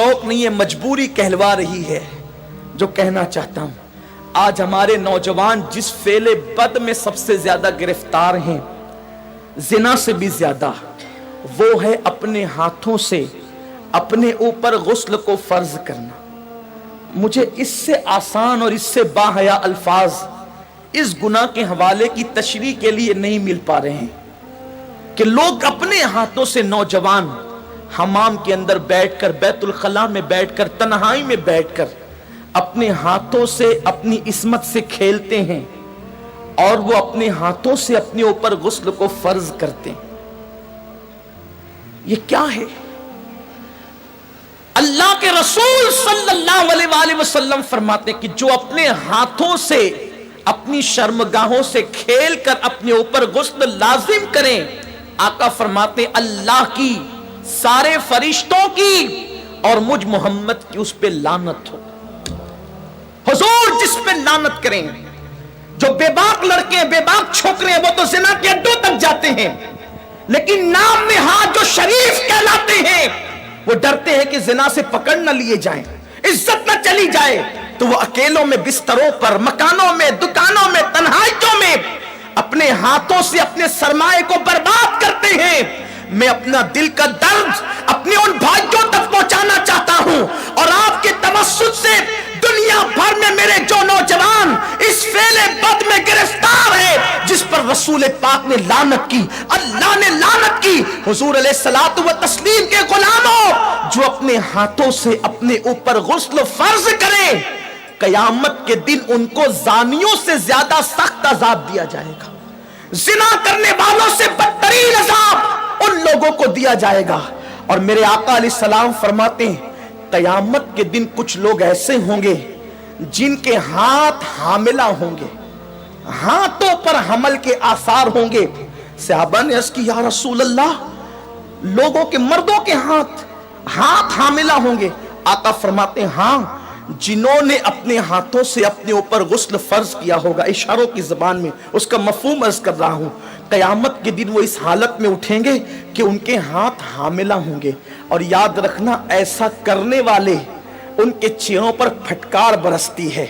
शौक नहीं है, मजबूरी कहलवा रही है। जो कहना चाहता हूं, आज हमारे नौजवान जिस फेले बद में सबसे ज्यादा गिरफ्तार हैं, जिना से भी ज्यादा, वो है अपने हाथों से अपने ऊपर गुस्ल को फर्ज करना। मुझे इससे आसान और इससे बाहया अल्फाज इस गुनाह के हवाले की तशरीह के लिए नहीं मिल पा रहे हैं कि लोग अपने हाथों से, नौजवान हमाम के अंदर बैठकर, बैतुल खला में बैठकर, तन्हाई में बैठकर अपने हाथों से अपनी इस्मत से खेलते हैं और वो अपने हाथों से अपने ऊपर गुस्ल को फर्ज करते हैं। ये क्या है? अल्लाह के रसूल सल्लल्लाहु अलैहि वसल्लम फरमाते हैं कि जो अपने हाथों से अपनी शर्मगाहों से खेल कर अपने ऊपर गुस्ल लाजिम करें, आका फरमाते अल्लाह की, सारे फरिश्तों की और मुझ मोहम्मद की उस पे लानत हो। हुजूर जिस पे लानत करें, जो बेबाक लड़के, बेबाक छोकरे हैं, वो तो जिना के अड्डों तक जाते हैं, लेकिन नाम में हाथ जो शरीफ कहलाते हैं, वो डरते हैं कि जिना से पकड़ न लिए जाएं, इज्जत न चली जाए, तो वो अकेलों में, बिस्तरों पर, मकानों में, दुकानों में, तन्हाइयों में अपने हाथों से अपने सरमाए को बर्बाद करते हैं। मैं अपना दिल का दर्द अपने उन भाइयों तक पहुंचाना चाहता हूं और आपके तवस्सुत से दुनिया भर में मेरे जो नौजवान इस फेले बद में गिरफ्तार है, जिस पर रसूल पाक ने लानत की, अल्लाह ने लानत की, हुजूर अलैहिस्सलातु व तस्लीम के गुलामों, जो अपने हाथों से अपने ऊपर गुस्ल फर्ज करें, कयामत के दिन उनको जानियों से ज्यादा सख्त अजाब दिया जाएगा। जिना करने वालों से बदतरीन अजाब उन लोगों को दिया जाएगा। और मेरे आका अलैहिस्सलाम फरमाते हैं, कयामत के दिन कुछ लोग ऐसे होंगे जिनके हाथ हामिला होंगे, हाथों पर हमल के आसार होंगे। सहाबा ने अर्ज़ की, या रसूल अल्लाह, लोगों के, मर्दों के हाथ हामिला होंगे? आका फरमाते हैं, हाँ, जिन्होंने अपने हाथों से अपने ऊपर गुस्ल फर्ज किया होगा। इशारों की जबान में उसका मफहूम अर्ज कर रहा हूं। कयामत के दिन वो इस हालत में उठेंगे कि उनके हाथ हामिला होंगे। और याद रखना, ऐसा करने वाले, उनके चेहरों पर फटकार बरसती है,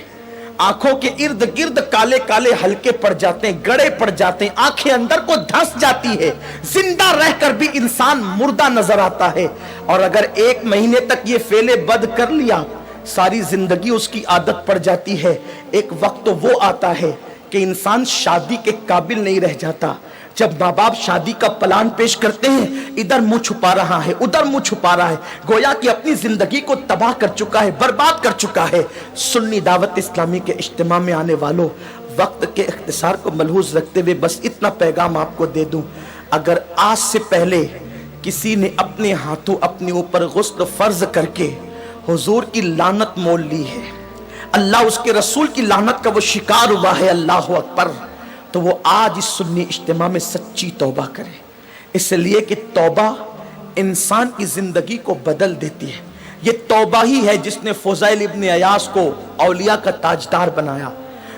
आंखों के इर्द गिर्द काले काले हल्के पड़ जाते हैं, गड़े पड़ जाते हैं, आंखें अंदर को धंस जाती है, जिंदा रहकर भी इंसान मुर्दा नजर आता है। और अगर 1 महीने तक ये फेले बद कर लिया, सारी जिंदगी उसकी आदत पड़ जाती है। एक वक्त तो वो आता है कि इंसान शादी के काबिल नहीं रह जाता। जब माँ बाप शादी का प्लान पेश करते हैं, इधर मुंह छुपा रहा है, उधर मुंह छुपा रहा है, गोया कि अपनी जिंदगी को तबाह कर चुका है, बर्बाद कर चुका है। सुन्नी दावत इस्लामी के इज्तिमा में आने वालों, वक्त के इख्तिसार को मलहूज रखते हुए बस इतना पैगाम आपको दे दूं, अगर आज से पहले किसी ने अपने हाथों अपने ऊपर गुस्ल फर्ज करके हुजूर की लानत मोल ली है, अल्लाह उसके रसूल की लानत का वो शिकार हुआ है, अल्लाह अकबर, तो वो आज इस सुन्नी इज्तिमा में सच्ची तौबा करे। इसलिए कि तौबा इंसान की जिंदगी को बदल देती है। ये तौबा ही है जिसने फुज़ैल इब्न अयास को औलिया का ताजदार बनाया।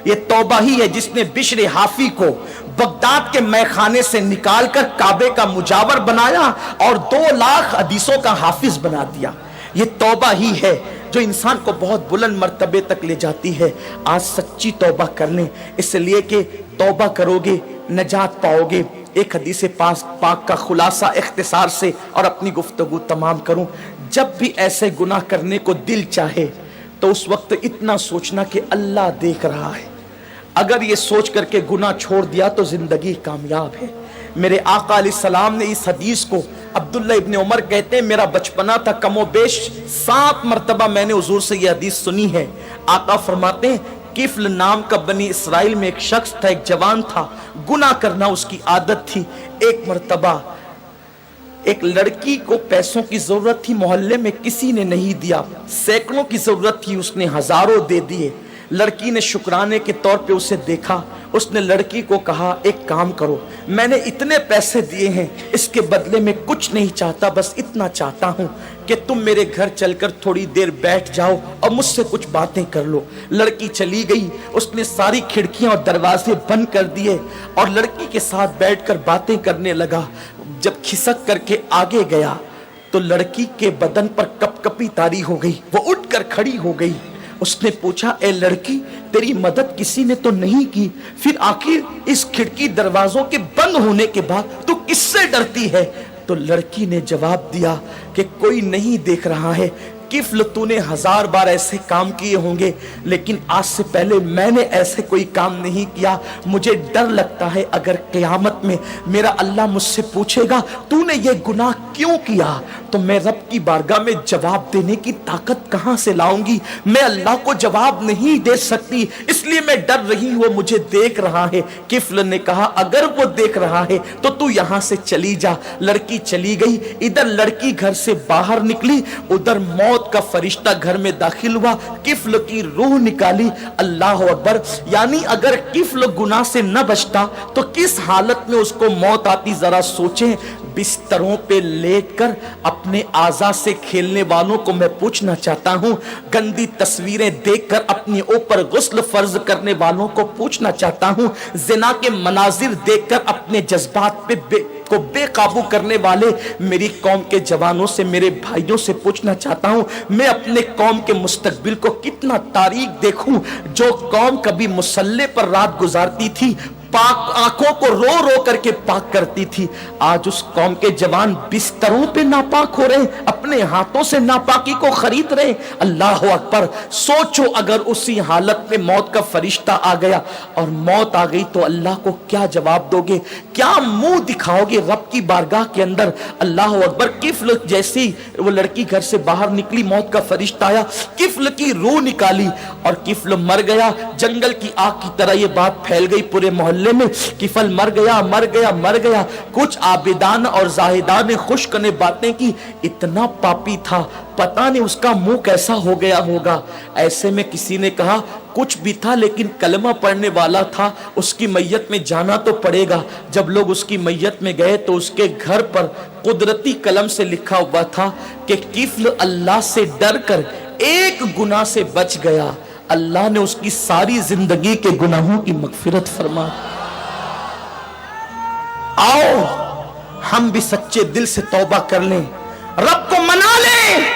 ये तौबा ही है जिसने बिश्र हाफी को बगदाद के मैखाने से निकालकर काबे का मुजावर बनाया और 2 लाख हदीसों का हाफिज बना दिया। ये तौबा ही है जो इंसान को बहुत बुलंद मर्तबे तक ले जाती है। आज सच्ची तौबा कर लें, इसलिए कि तौबा करोगे नजात पाओगे। एक हदीस पाक का खुलासा इख्तिसार से और अपनी गुफ्तगू तमाम करूं, जब भी ऐसे गुनाह करने को दिल चाहे तो उस वक्त इतना सोचना कि अल्लाह देख रहा है। अगर ये सोच करके गुनाह छोड़ दिया तो जिंदगी कामयाब है। मेरे आका अलैहिस्सलाम ने इस हदीस को, अब्दुल्ला इब्न उमर कहते हैं, मेरा बचपना था, कमोबेश 7 मरतबा मैंने हुजूर से यह हदीस सुनी है। आका फरमाते हैं, किफ्ल नाम का बनी इसराइल में एक शख्स था, एक जवान था, गुनाह करना उसकी आदत थी। एक मरतबा एक लड़की को पैसों की जरूरत थी, मोहल्ले में किसी ने नहीं दिया, सैकड़ों की जरूरत थी, उसने हजारों दे दिए। लड़की ने शुक्राने के तौर पे उसे देखा, उसने लड़की को कहा, एक काम करो, मैंने इतने पैसे दिए हैं, इसके बदले में कुछ नहीं चाहता, बस इतना चाहता हूं कि तुम मेरे घर चलकर थोड़ी देर बैठ जाओ और मुझसे कुछ बातें कर लो। लड़की चली गई, उसने सारी खिड़कियां और दरवाजे बंद कर दिए और लड़की के साथ बैठकर बातें करने लगा। जब खिसक करके आगे गया تو लड़की के बदन पर कपकपी तारी हो गई, वो उठकर खड़ी हो गई। उसने पूछा, ए लड़की, तेरी मदद किसी ने तो नहीं की, फिर आखिर इस खिड़की दरवाजों के बंद होने के बाद तू किससे डरती है? तो लड़की ने जवाब दिया कि कोई नहीं देख रहा है। किफ्ल, तूने 1000 बार ऐसे काम किए होंगे, लेकिन आज से पहले मैंने ऐसे कोई काम नहीं किया। मुझे डर लगता है अगर क़यामत में मेरा अल्लाह मुझसे पूछेगा तूने ये गुनाह क्यों किया, तो मैं रब की बारगाह में जवाब देने की ताकत कहां से लाऊंगी? मैं अल्लाह को जवाब नहीं दे सकती, इसलिए मैं डर रही हूं, वो मुझे देख रहा है। किफ्ल ने कहा, अगर वो देख रहा है तो तू यहां से चली जा। लड़की चली गई। इधर लड़की घर से बाहर निकली, उधर मौत का फरिश्ता घर में दाखिल हुआ, किफ्ल की रूह निकाली। अल्लाह अकबर। यानी अगर किफ्ल गुनाह से न बचता तो किस हालत में उसको मौत आती, जरा सोचें। बिस्तरों पे लेटकर अपने आज़ा से खेलने वालों को मैं पूछना चाहता हूं, गंदी तस्वीरें देखकर अपने ऊपर गुस्ल फर्ज करने वालों को पूछना चाहता हूं, जिना के मनाजिर देखकर अपने जज्बात पे को बेकाबू करने वाले मेरी कौम के जवानों से, मेरे भाइयों से पूछना चाहता हूं, मैं अपने कौम के मुस्तकबिल को कितना तारीख देखूं। जो कौम कभी मुसल्ले पर रात गुजारती थी, पाक आंखों को रो रो करके पाक करती थी, आज उस कौम के जवान बिस्तरों पे नापाक हो रहे, अपने हाथों से नापाकी को खरीद रहे। अल्लाह अकबर। सोचो अगर उसी हालत में मौत का फरिश्ता आ गया और मौत आ गई तो अल्लाह को क्या जवाब दोगे, क्या मुंह दिखाओगे रब की बारगाह के अंदर? अल्लाह अकबर। किफ्ल जैसी वो लड़की घर से बाहर निकली, मौत का फरिश्ता आया, किफ्ल की रूह निकाली और किफ्ल मर गया। जंगल की आग की तरह ये बात फैल गई पूरे मोहल्ले में, किफल मर गया, मर गया, मर गया। कुछ आबिदान और जाहिदान ने खुश्क ने बातें की, इतना पापी था, पता नहीं उसका मुंह कैसा हो गया होगा। ऐसे में किसी ने कहा, कुछ भी था लेकिन कलमा पढ़ने वाला था, उसकी मैयत में जाना तो पड़ेगा। जब लोग उसकी मैयत में गए तो उसके घर पर कुदरती कलम से लिखा हुआ था कि किफ्ल अल्लाह से डर कर एक गुनाह से बच गया, अल्लाह ने उसकी सारी जिंदगी के गुनाहों की मगफिरत फरमा। आओ हम भी सच्चे दिल से तौबा कर लें, रब को मना लें।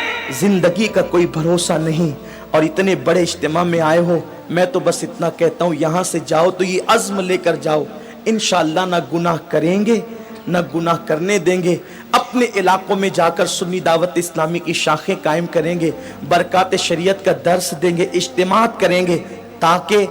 जिंदगी का कोई भरोसा नहीं। और इतने बड़े इज्तिमा में आए हो, मैं तो बस इतना कहता हूं, यहां से जाओ तो ये अज़्म लेकर जाओ, इंशाअल्लाह ना गुनाह करेंगे न गुनाह करने देंगे। अपने इलाकों में जाकर सुन्नी दावत इस्लामी की शाखें कायम करेंगे, बरकात शरीयत का दर्स देंगे, इज्तिमात करेंगे, ताकि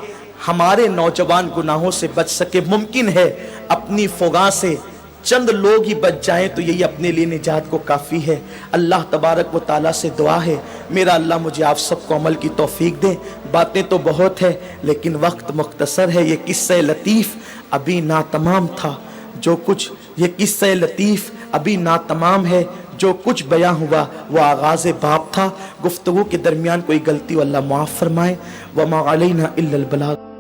हमारे नौजवान गुनाहों से बच सके। मुमकिन है अपनी फुगा से चंद लोग ही बच जाएं तो यही अपने लिए निजात को काफ़ी है। अल्लाह तबारक व ताला से दुआ है, मेरा अल्लाह मुझे आप सबको अमल की तौफीक दे। बातें तो बहुत है लेकिन वक्त मुख्तसर है। ये किस्सा लतीफ़ अभी नातमाम था, जो कुछ ये किस्सा लतीफ़ अभी नातमाम है, जो कुछ बयां हुआ वो आगाज़ बाब था। गुफ्तगू के दरमियान कोई गलती अल्लाह माफ़ फरमाए। वमा अलैना इल्लल बलाग।